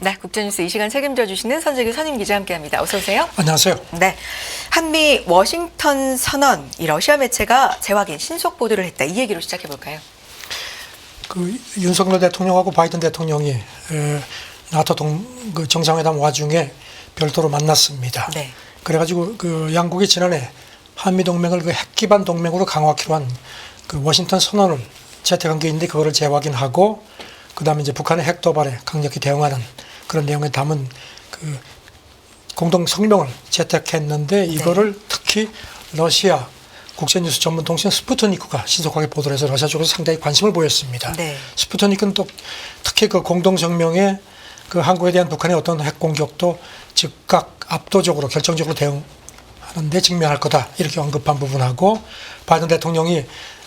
네, 국제뉴스 이 시간 책임져 주시는 선재규 선임 기자 함께합니다. 어서 오세요. 안녕하세요. 네, 한미 워싱턴 선언, 이 러시아 매체가 재확인 신속 보도를 했다. 이 얘기로 시작해 볼까요? 그 윤석열 대통령하고 바이든 대통령이 나토 정상회담 와중에 별도로 만났습니다. 네. 그래가지고 그 양국이 지난해 한미 동맹을 그 핵 기반 동맹으로 강화하기로 한 그 워싱턴 선언을 채택한 게 있는데 그거를 재확인하고 그다음에 이제 북한의 핵 도발에 강력히 대응하는 그런 내용에 담은 그 공동 성명을 채택했는데 이거를 특히 러시아 국제뉴스 전문 통신 스푸트니크가 신속하게 보도를 해서 러시아 쪽에서 상당히 관심을 보였습니다. 네. 스푸트니크는 또 특히 그 공동 성명에 그 한국에 대한 북한의 어떤 핵 공격도 즉각 압도적으로 결정적으로 대응하는데 직면할 거다 이렇게 언급한 부분하고 바이든 대통령이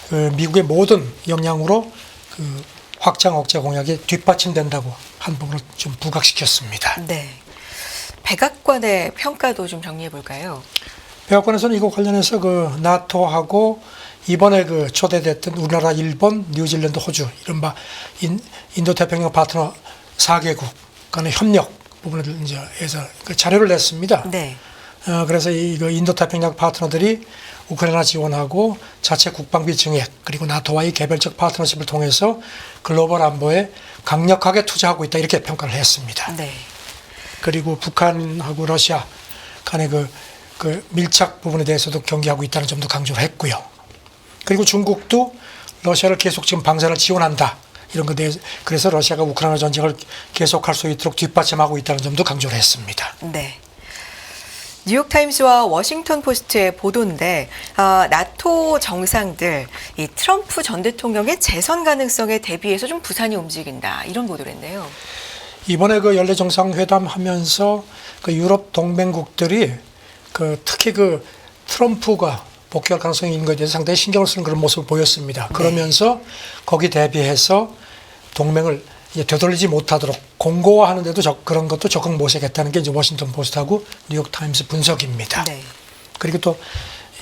그 미국의 모든 역량으로 그 확장 억제 공약이 뒷받침된다고 한 부분을 좀 부각시켰습니다. 네. 백악관의 평가도 좀 정리해 볼까요? 백악관에서는 이거 관련해서 그 나토하고 이번에 그 초대됐던 우리나라, 일본, 뉴질랜드, 호주 이른바 인도태평양 파트너 4개국 간의 협력 부분을 이제 해서 그 자료를 냈습니다. 네. 그래서 이 인도태평양 파트너들이 우크라이나 지원하고 자체 국방비 증액 그리고 나토와의 개별적 파트너십을 통해서 글로벌 안보에 강력하게 투자하고 있다 이렇게 평가를 했습니다. 네. 그리고 북한하고 러시아 간의 그 밀착 부분에 대해서도 경계하고 있다는 점도 강조를 했고요. 그리고 중국도 러시아를 계속 지금 방산을 지원한다. 이런 것에 대해서 그래서 러시아가 우크라이나 전쟁을 계속할 수 있도록 뒷받침하고 있다는 점도 강조를 했습니다. 네. 뉴욕타임스와 워싱턴 포스트의 보도인데 나토 정상들 이 트럼프 전 대통령의 재선 가능성에 대비해서 좀 부산이 움직인다 이런 보도를 했네요. 이번에 그 연례 정상회담 하면서 그 유럽 동맹국들이 그 특히 그 트럼프가 복귀할 가능성이 있는 것에 대해서 상당히 신경을 쓰는 그런 모습을 보였습니다. 그러면서 거기 대비해서 동맹을 이제 되돌리지 못하도록 공고화하는데도 그런 것도 적극 모색했다는 게 이제 워싱턴 포스트하고 뉴욕 타임스 분석입니다. 네. 그리고 또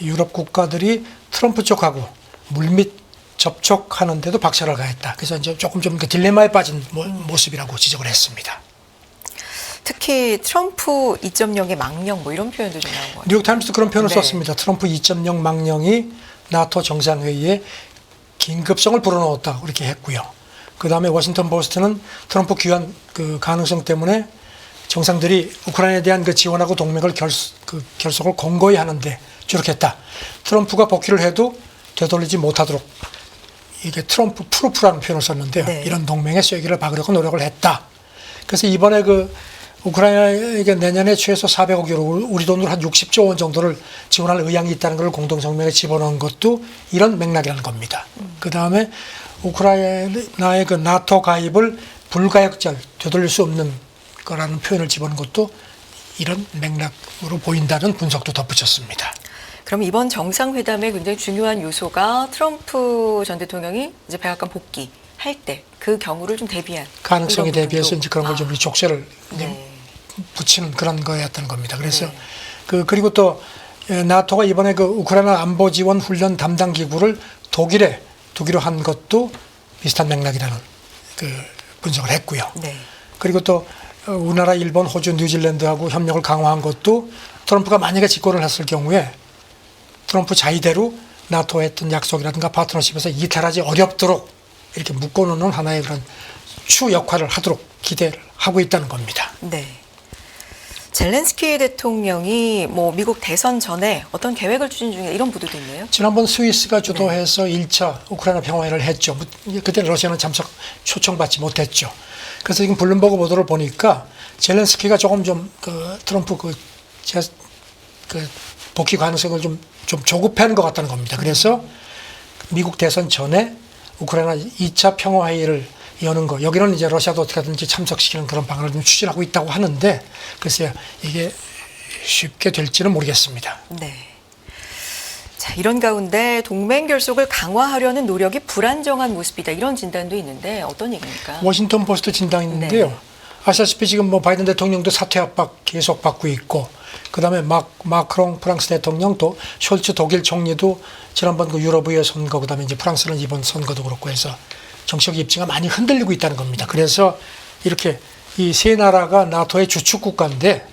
유럽 국가들이 트럼프 쪽하고 물밑 접촉하는데도 박차를 가했다. 그래서 이제 조금 좀 그 딜레마에 빠진 모습이라고 지적을 했습니다. 특히 트럼프 2.0의 망령 뭐 이런 표현도 좀 나온 것 같아요. 뉴욕타임스도 그런 표현을 네. 썼습니다. 트럼프 2.0 망령이 나토 정상회의에 긴급성을 불어넣었다 이렇게 했고요. 그다음에 워싱턴 포스트는 트럼프 귀환 그 가능성 때문에 정상들이 우크라이나에 대한 그 지원하고 동맹을 결속을 공고히 하는데 주력했다. 트럼프가 복귀를 해도 되돌리지 못하도록 이게 트럼프 프루프라는 표현을 썼는데요. 네. 이런 동맹의 쐐기를 박으려고 노력을 했다. 그래서 이번에 그 우크라이나에게 내년에 최소 400억 유로, 우리 돈으로 한 60조 원 정도를 지원할 의향이 있다는 걸 공동성명에 집어넣은 것도 이런 맥락이라는 겁니다. 그 다음에 우크라이나의 그 나토 가입을 불가역절 되돌릴 수 없는 거라는 표현을 집어넣은 것도 이런 맥락으로 보인다는 분석도 덧붙였습니다. 그럼 이번 정상회담의 굉장히 중요한 요소가 트럼프 전 대통령이 이제 백악관 복귀할 때 그 경우를 좀 대비한 가능성에 그런 대비해서 부분도. 이제 그런 걸 좀 족쇄를 네. 붙이는 그런 거였다는 겁니다. 그래서 네. 그리고 또 나토가 이번에 그 우크라이나 안보 지원 훈련 담당 기구를 독일로 한 것도 비슷한 맥락이라는 그 분석을 했고요. 네. 그리고 또 우리나라, 일본, 호주, 뉴질랜드하고 협력을 강화한 것도 트럼프가 만약에 집권을 했을 경우에 트럼프 자의대로 나토에 했던 약속이라든가 파트너십에서 이탈하지 어렵도록 이렇게 묶어놓는 하나의 그런 추 역할을 하도록 기대를 하고 있다는 겁니다. 네. 젤렌스키 대통령이 뭐 미국 대선 전에 어떤 계획을 추진 중에 이런 보도도 있네요. 지난번 스위스가 주도해서 1차 우크라이나 평화회의를 했죠. 그때 러시아는 초청받지 못했죠. 그래서 지금 블룸버그 보도를 보니까 젤렌스키가 조금 좀 그 트럼프 그 복귀 가능성을 좀 조급해하는 것 같다는 겁니다. 그래서 미국 대선 전에 우크라이나 2차 평화회의를 여는 거, 여기는 이제 러시아도 어떻게든지 참석시키는 그런 방안을 좀 추진하고 있다고 하는데 글쎄요, 이게 쉽게 될지는 모르겠습니다. 네. 자, 이런 가운데 동맹 결속을 강화하려는 노력이 불안정한 모습이다. 이런 진단도 있는데 어떤 얘기입니까? 워싱턴 포스트 진단이 있는데요. 네. 아시다시피 지금 뭐 바이든 대통령도 사퇴 압박 계속 받고 있고, 그다음에 마크롱 프랑스 대통령, 또 숄츠 독일 총리도 지난번 그 유럽의회 선거, 그다음에 이제 프랑스는 이번 선거도 그렇고 해서 정치적 입지가 많이 흔들리고 있다는 겁니다. 그래서 이렇게 이 세 나라가 나토의 주축 국가인데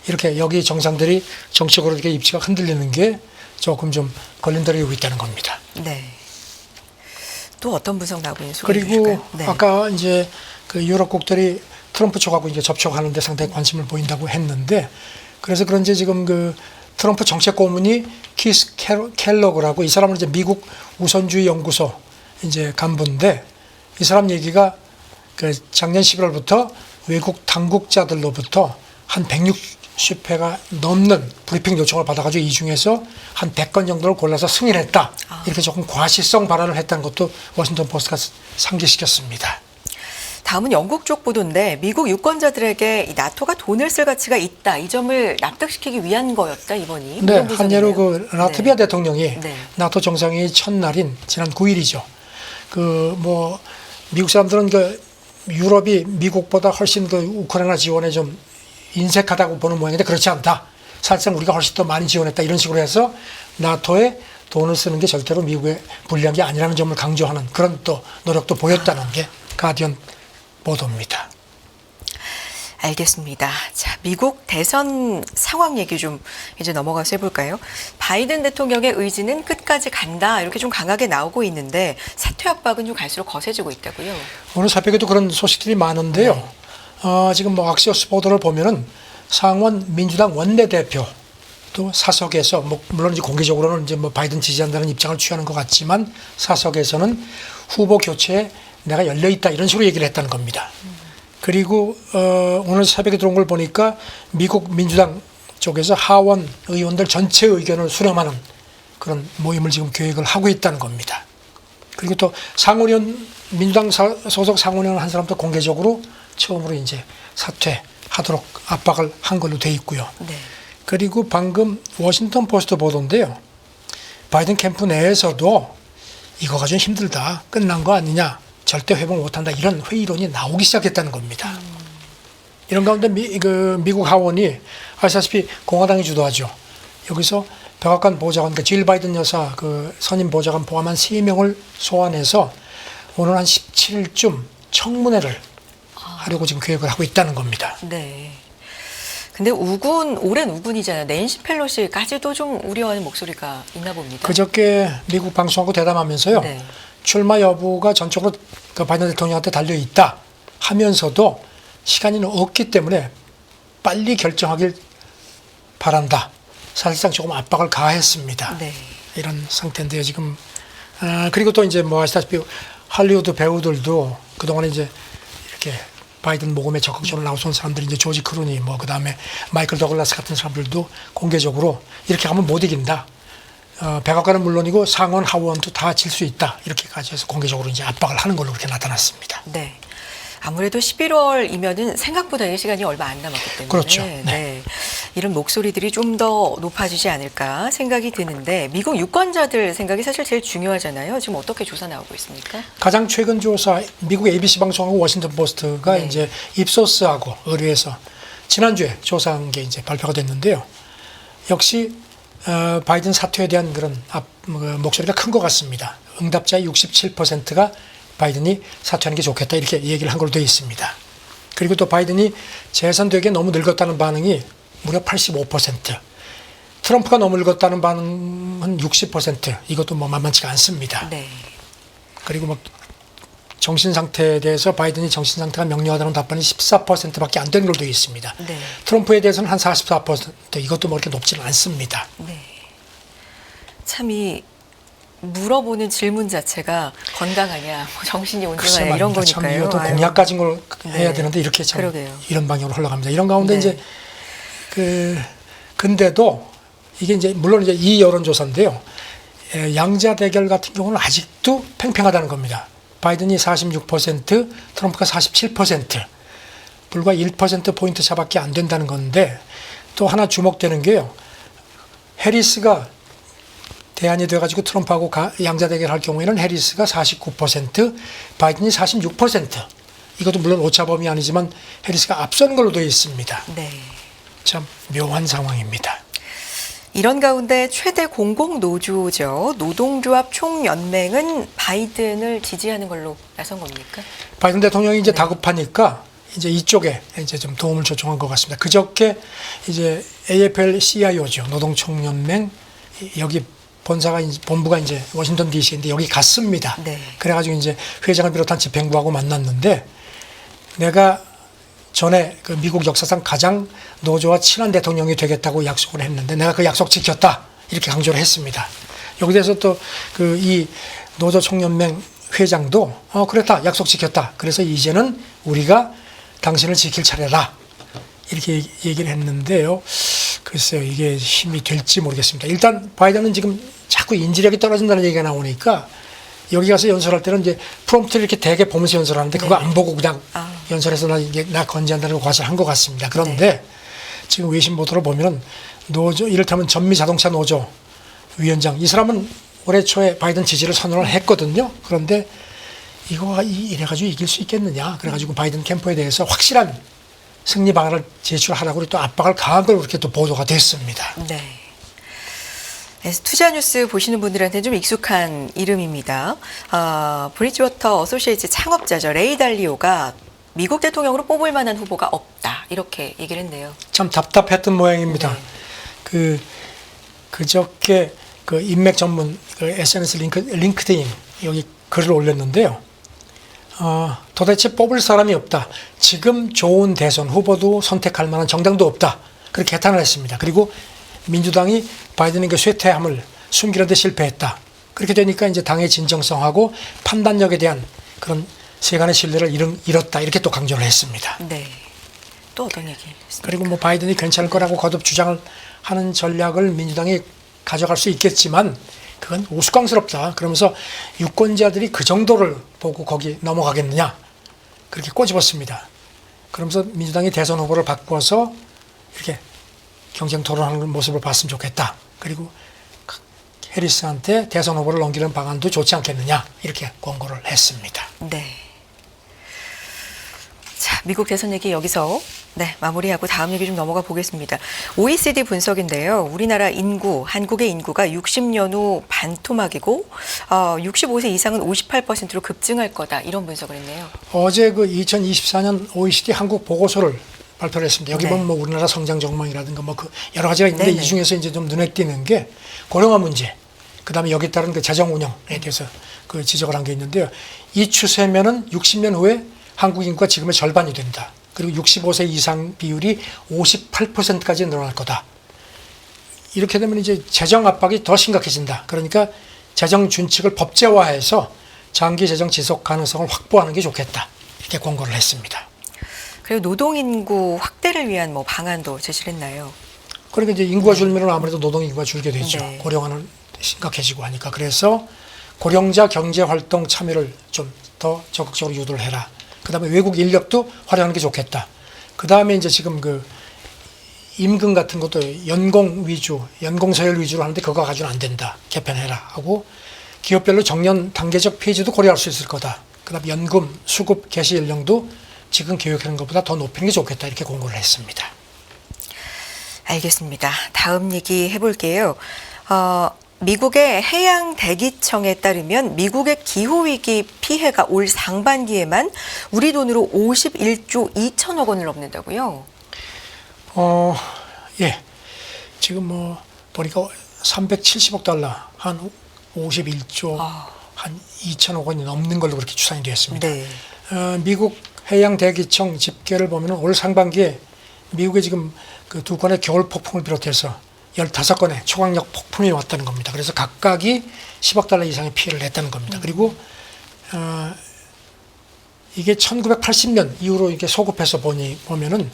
이렇게 여기 정상들이 정치적으로 이렇게 입지가 흔들리는 게 조금 좀 걸림돌이 있다는 겁니다. 네. 또 어떤 분석 나오고 있는 소리 그리고 주실까요? 네. 아까 이제 그 유럽국들이 트럼프 쪽하고 이제 접촉하는데 상당히 관심을 보인다고 했는데 그래서 그런지 지금 그 트럼프 정책 고문이 키스 켈러그라고 이 사람은 이제 미국 우선주의 연구소 이제 간부인데 이 사람 얘기가 그 작년 11월부터 외국 당국자들로부터 한 160회가 넘는 브리핑 요청을 받아가지고 이 중에서 한 100건 정도를 골라서 승인했다. 이렇게 조금 과시성 발언을 했다는 것도 워싱턴 포스트가 상기시켰습니다. 다음은 영국 쪽 보도인데 미국 유권자들에게 이 나토가 돈을 쓸 가치가 있다. 이 점을 납득시키기 위한 거였다 이번이. 네, 이런 한예로 분석이네요. 그 라트비아 네. 대통령이 네. 나토 정상회의 첫날인 지난 9일이죠. 그 뭐 미국 사람들은 그 유럽이 미국보다 훨씬 그 우크라이나 지원에 좀 인색하다고 보는 모양인데 그렇지 않다. 사실상 우리가 훨씬 더 많이 지원했다. 이런 식으로 해서 나토에 돈을 쓰는 게 절대로 미국에 불리한 게 아니라는 점을 강조하는 그런 또 노력도 보였다는 게 가디언 보도입니다. 알겠습니다. 자, 미국 대선 상황 얘기 좀 이제 넘어가서 해볼까요? 바이든 대통령의 의지는 끝까지 간다. 이렇게 좀 강하게 나오고 있는데 사퇴 압박은 좀 갈수록 거세지고 있다고요. 오늘 새벽에도 그런 소식들이 많은데요. 네. 지금 뭐 악시오스 보도를 보면은 상원 민주당 원내대표 또 사석에서 뭐 물론 이제 공개적으로는 이제 뭐 바이든 지지한다는 입장을 취하는 것 같지만 사석에서는 후보 교체에 내가 열려 있다 이런 식으로 얘기를 했다는 겁니다. 그리고 오늘 새벽에 들어온 걸 보니까 미국 민주당 쪽에서 하원 의원들 전체 의견을 수렴하는 그런 모임을 지금 계획을 하고 있다는 겁니다. 그리고 또 상원의원 민주당 소속 상원의원 한 사람도 공개적으로 처음으로 이제 사퇴하도록 압박을 한 걸로 돼 있고요. 네. 그리고 방금 워싱턴 포스트 보도인데요. 바이든 캠프 내에서도 이거가 좀 힘들다. 끝난 거 아니냐. 절대 회복 못한다. 이런 회의론이 나오기 시작했다는 겁니다. 이런 가운데 미국 하원이 아시다시피 공화당이 주도하죠. 여기서 백악관 보좌관, 그러니까 질 바이든 여사 그 선임 보좌관 포함한 3명을 소환해서 오늘 한 17일쯤 청문회를 하려고 지금 계획을 하고 있다는 겁니다. 네. 근데 오랜 우군이잖아요. 낸시 펠로시까지도 좀 우려하는 목소리가 있나 봅니다. 그저께 미국 방송하고 대담하면서요. 네. 출마 여부가 전적으로 그 바이든 대통령한테 달려 있다 하면서도 시간이 없기 때문에 빨리 결정하길 바란다. 사실상 조금 압박을 가했습니다. 네. 이런 상태인데요, 지금. 그리고 또 이제 뭐 아시다시피 할리우드 배우들도 그동안에 이제 이렇게 바이든 모금에 적극적으로 나선 사람들이 이제 조지 크루니 뭐 그다음에 마이클 더글라스 같은 사람들도 공개적으로 이렇게 가면 못 이긴다. 백악관은 물론이고 상원 하원도 다 질 수 있다. 이렇게까지 해서 공개적으로 이제 압박을 하는 걸로 그렇게 나타났습니다. 네. 아무래도 11월이면은 생각보다 이 시간이 얼마 안 남았기 때문에 그렇죠. 네. 이런 목소리들이 좀 더 높아지지 않을까 생각이 드는데 미국 유권자들 생각이 사실 제일 중요하잖아요. 지금 어떻게 조사 나오고 있습니까? 가장 최근 조사 미국 ABC 방송하고 워싱턴 포스트가 네. 이제 입소스하고 의뢰해서 지난주에 조사한 게 이제 발표가 됐는데요. 역시 바이든 사퇴에 대한 그런 목소리가 큰 것 같습니다. 응답자의 67%가 바이든이 사퇴하는 게 좋겠다 이렇게 얘기를 한 걸로 되어 있습니다. 그리고 또 바이든이 재선되기에 너무 늙었다는 반응이 무려 85%, 트럼프가 너무 늙었다는 반응은 60%, 이것도 뭐 만만치가 않습니다. 네. 그리고 뭐 정신 상태에 대해서 바이든이 정신 상태가 명료하다는 답변이 14%밖에 안 되는 걸로 되어 있습니다. 네. 트럼프에 대해서는 한 44%, 이것도 뭐 이렇게 높지는 않습니다. 네. 참 이 물어보는 질문 자체가 건강하냐, 뭐 정신이 글쎄 온전하냐 이런 말입니다. 참 거니까요. 이것도 아유. 공약 가진 걸 해야 네. 되는데 이렇게 참 그러게요. 이런 방향으로 흘러갑니다. 이런 가운데 네. 이제 근데도 이게 이제 물론 이제 이 여론조사인데요. 양자 대결 같은 경우는 아직도 팽팽하다는 겁니다. 바이든이 46%, 트럼프가 47%, 불과 1% 포인트 차밖에 안 된다는 건데 또 하나 주목되는 게요. 해리스가 대안이 돼가지고 트럼프하고 양자 대결할 경우에는 해리스가 49%, 바이든이 46%. 이것도 물론 오차범위 아니지만 해리스가 앞선 걸로 되어 있습니다. 네. 참 묘한 상황입니다. 이런 가운데 최대 공공노조죠. 노동조합 총연맹은 바이든을 지지하는 걸로 나선 겁니까? 바이든 대통령이 이제 다급하니까 이제 이쪽에 이제 좀 도움을 초청한 것 같습니다. 그저께 이제 AFL-CIO죠. 노동총연맹 여기 본부가 이제 워싱턴 DC인데 여기 갔습니다. 네. 그래가지고 이제 회장을 비롯한 집행부하고 만났는데 내가 전에 그 미국 역사상 가장 노조와 친한 대통령이 되겠다고 약속을 했는데 내가 그 약속 지켰다 이렇게 강조를 했습니다. 여기 대해서 또 그 이 노조 총연맹 회장도 그랬다 약속 지켰다. 그래서 이제는 우리가 당신을 지킬 차례다 이렇게 얘기를 했는데요. 글쎄요 이게 힘이 될지 모르겠습니다. 일단 바이든은 지금 자꾸 인지력이 떨어진다는 얘기가 나오니까 여기 가서 연설할 때는 이제 프롬프트를 이렇게 대개 보면서 연설하는데 그거 안 보고 그냥 연설해서 나 건지한다는 거 과시를 한 것 같습니다. 그런데 지금 외신 보도를 보면은 노조 이를테면 전미 자동차 노조 위원장 이 사람은 올해 초에 바이든 지지를 선언을 했거든요. 그런데 이거 이래가지고 이길 수 있겠느냐. 그래가지고 바이든 캠프에 대해서 확실한 승리 방안을 제출하라고 또 압박을 가한 걸 그렇게 또 보도가 됐습니다. 네. 투자뉴스 보시는 분들한테는 좀 익숙한 이름입니다. 브리지워터 어소시에이츠 창업자죠. 레이 달리오가 미국 대통령으로 뽑을 만한 후보가 없다. 이렇게 얘기를 했네요. 참 답답했던 모양입니다. 네. 그저께 그 인맥 전문 그 SNS 링크드인 여기 글을 올렸는데요. 도대체 뽑을 사람이 없다. 지금 좋은 대선 후보도 선택할 만한 정당도 없다. 그렇게 개탄을 했습니다. 그리고 민주당이 바이든에게 쇠퇴함을 숨기는 데 실패했다. 그렇게 되니까 이제 당의 진정성하고 판단력에 대한 그런 세간의 신뢰를 잃었다. 이렇게 또 강조를 했습니다. 네. 또 어떤 얘기를 했습니까? 그리고 뭐 바이든이 괜찮을 거라고 거듭 주장을 하는 전략을 민주당이 가져갈 수 있겠지만 그건 우스꽝스럽다. 그러면서 유권자들이 그 정도를 보고 거기 넘어가겠느냐. 그렇게 꼬집었습니다. 그러면서 민주당이 대선 후보를 바꿔서 이렇게 경쟁 토론하는 모습을 봤으면 좋겠다. 그리고 해리스한테 대선 후보를 넘기는 방안도 좋지 않겠느냐. 이렇게 권고를 했습니다. 네. 자, 미국 대선 얘기 여기서 마무리하고 다음 얘기 좀 넘어가 보겠습니다. OECD 분석인데요. 우리나라 인구, 한국의 인구가 60년 후 반토막이고 65세 이상은 58%로 급증할 거다. 이런 분석을 했네요. 어제 그 2024년 OECD 한국 보고서를 발표를 했습니다. 여기 보면 뭐 우리나라 성장 전망이라든가 뭐 그 여러 가지가 있는데 이 중에서 이제 좀 눈에 띄는 게 고령화 문제, 그다음에 여기에 따른 그 재정 운영에 대해서 그 지적을 한 게 있는데요. 이 추세면은 60년 후에 한국 인구가 지금의 절반이 된다. 그리고 65세 이상 비율이 58%까지 늘어날 거다. 이렇게 되면 이제 재정 압박이 더 심각해진다. 그러니까 재정 준칙을 법제화해서 장기 재정 지속 가능성을 확보하는 게 좋겠다. 이렇게 권고를 했습니다. 그리고 노동 인구 확대를 위한 뭐 방안도 제시를 했나요? 그러니까 이제 인구가 줄면 아무래도 노동 인구가 줄게 되죠. 네. 고령화는 심각해지고 하니까. 그래서 고령자 경제 활동 참여를 좀 더 적극적으로 유도를 해라. 그다음에 외국 인력도 활용하는 게 좋겠다. 그다음에 이제 지금 그 임금 같은 것도 연공 위주, 연공 서열 위주로 하는데 그거 가지고는 안 된다. 개편해라 하고 기업별로 정년 단계적 폐지도 고려할 수 있을 거다. 그다음에 연금, 수급 개시 연령도 지금 계획하는 것보다 더 높이는 게 좋겠다. 이렇게 공고를 했습니다. 알겠습니다. 다음 얘기 해볼게요. 미국의 해양대기청에 따르면 미국의 기후위기 피해가 올 상반기에만 우리 돈으로 51조 2천억 원을 넘는다고요? 예. 지금 뭐 보니까 370억 달러, 한 51조, 한 2천억 원이 넘는 걸로 그렇게 추산이 되었습니다. 네. 미국 해양대기청 집계를 보면 올 상반기에 미국에 지금 그 두 건의 겨울 폭풍을 비롯해서 15건의 초강력 폭풍이 왔다는 겁니다. 그래서 각각이 10억 달러 이상의 피해를 냈다는 겁니다. 그리고 이게 1980년 이후로 이게 소급해서 보면은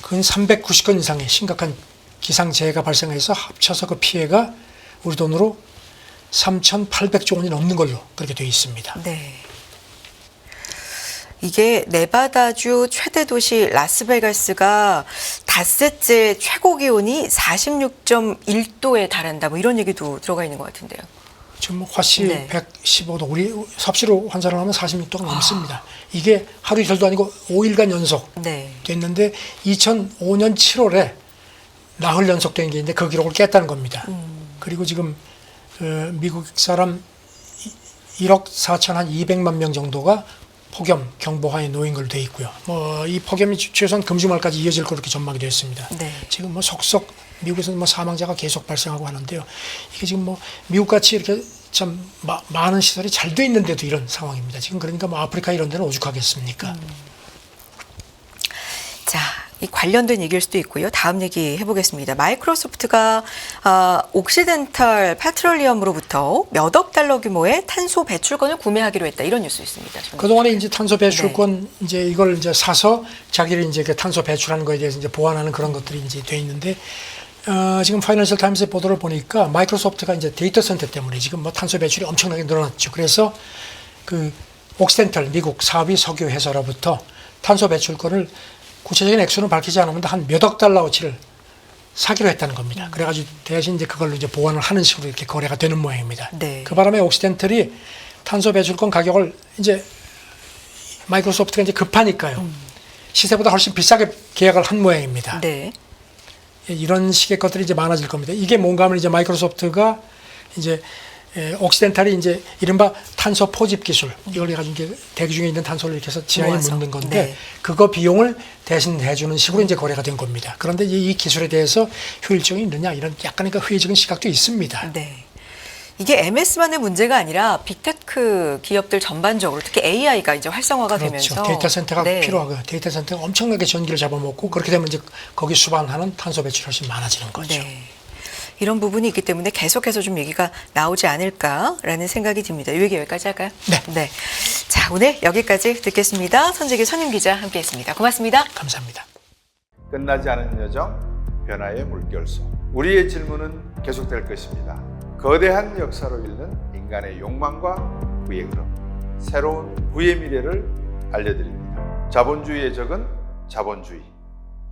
근 390건 이상의 심각한 기상재해가 발생해서 합쳐서 그 피해가 우리 돈으로 3,800조 원이 넘는 걸로 그렇게 되어 있습니다. 네. 이게 네바다주 최대 도시 라스베가스가 닷새째 최고 기온이 46.1도에 달한다. 뭐 이런 얘기도 들어가 있는 것 같은데요. 지금 화씨 115도, 우리 섭씨로 환산을 하면 46도가 넘습니다. 이게 하루 이틀도 아니고 5일간 연속 됐는데 2005년 7월에 나흘 연속된 게 있는데 그 기록을 깼다는 겁니다. 그리고 지금 미국 사람 1억 4천 한 200만 명 정도가 폭염 경보하에 놓인 걸로 돼 있고요. 이 폭염이 최소한 금주말까지 이어질 그렇게 전망이 되어 있습니다. 네. 지금 속속 미국에서는 사망자가 계속 발생하고 하는데요. 이게 지금 미국 같이 이렇게 참 많은 시설이 잘 돼 있는데도 이런 상황입니다. 지금 그러니까 아프리카 이런 데는 오죽하겠습니까? 자, 이 관련된 얘기일 수도 있고요. 다음 얘기 해보겠습니다. 마이크로소프트가 옥시덴탈 페트롤리엄으로부터 몇 억 달러 규모의 탄소 배출권을 구매하기로 했다. 이런 뉴스 있습니다. 그동안에 이제 탄소 배출권 이제 이걸 이제 사서 자기들이 이제 그 탄소 배출하는 거에 대해서 이제 보완하는 그런 것들이 이제 돼 있는데 지금 파이낸셜 타임스의 보도를 보니까 마이크로소프트가 이제 데이터 센터 때문에 지금 탄소 배출이 엄청나게 늘어났죠. 그래서 그 옥시덴탈 미국 사비 석유 회사로부터 탄소 배출권을 구체적인 액수는 밝히지 않으면 한 몇 억 달러어치를 사기로 했다는 겁니다. 그래가지고 대신 이제 그걸로 이제 보완을 하는 식으로 이렇게 거래가 되는 모양입니다. 네. 그 바람에 옥시덴탈이 탄소 배출권 가격을 이제 마이크로소프트가 이제 급하니까요. 시세보다 훨씬 비싸게 계약을 한 모양입니다. 네. 이런 식의 것들이 이제 많아질 겁니다. 이게 뭔가 하면 이제 마이크로소프트가 이제 옥시덴탈이 이제 이른바 탄소 포집 기술 이걸 해가지고 이제 대기 중에 있는 탄소를 이렇게 해서 지하에 모아서. 묻는 건데 네. 그거 비용을 대신 해주는 식으로 이제 거래가 된 겁니다. 그런데 이 기술에 대해서 효율성이 있느냐 이런 약간의 그 회의적인 시각도 있습니다. 네. 이게 MS만의 문제가 아니라 빅테크 기업들 전반적으로 특히 AI가 이제 활성화가 그렇죠. 되면서 데이터 센터가 네. 필요하고 데이터 센터가 엄청나게 전기를 잡아먹고 그렇게 되면 이제 거기 수반하는 탄소 배출이 훨씬 많아지는 거죠. 네. 이런 부분이 있기 때문에 계속해서 좀 얘기가 나오지 않을까라는 생각이 듭니다. 이 얘기 여기까지 할까요? 네. 자, 오늘 여기까지 듣겠습니다. 손재규 선임 기자 함께했습니다. 고맙습니다. 감사합니다. 끝나지 않은 여정, 변화의 물결소. 우리의 질문은 계속될 것입니다. 거대한 역사로 읽는 인간의 욕망과 부의 흐름. 새로운 부의 미래를 알려드립니다. 자본주의의 적은 자본주의.